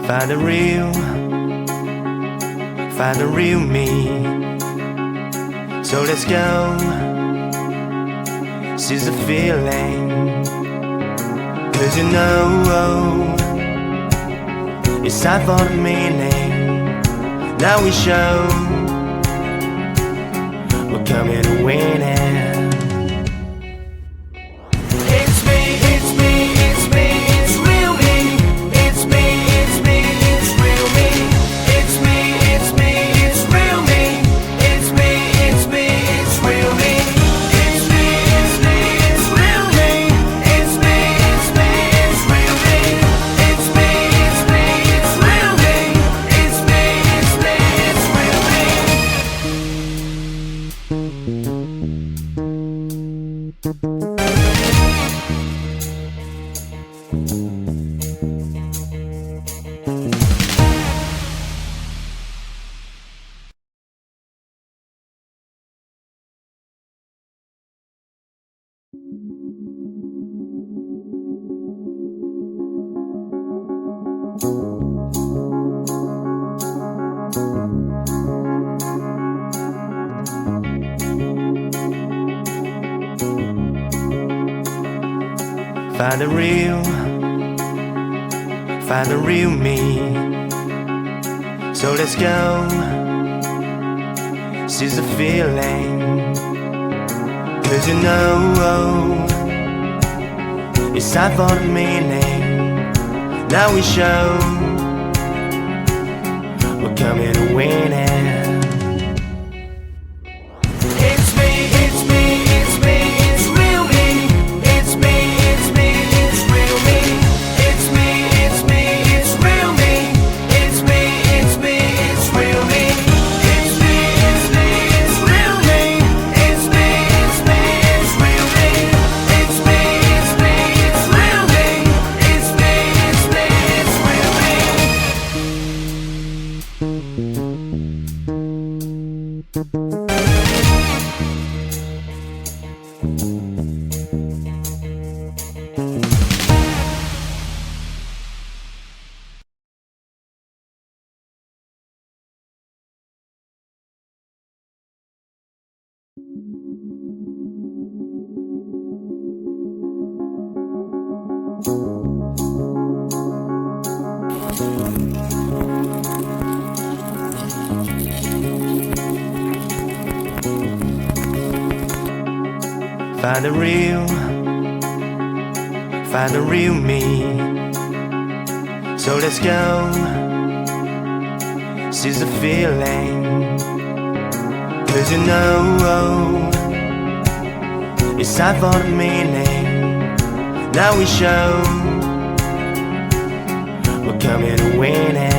Find the real me. So let's go, seize the feeling. 'Cause you know, it's time for the meaning. Now we show we're coming to win it. Find the real me. So let's go, seize the feeling. 'Cause you know, it's time for the meaning. Now we show we're coming to win it. Find the real me. So let's go, seize the feeling. 'Cause you know, it's time for the meaning. Now we show we're coming to win it.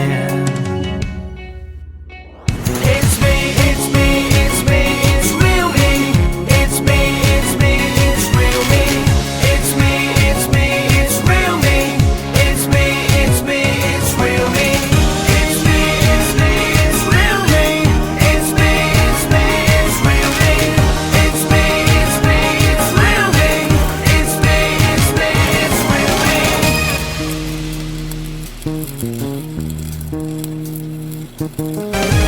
We'll be right back.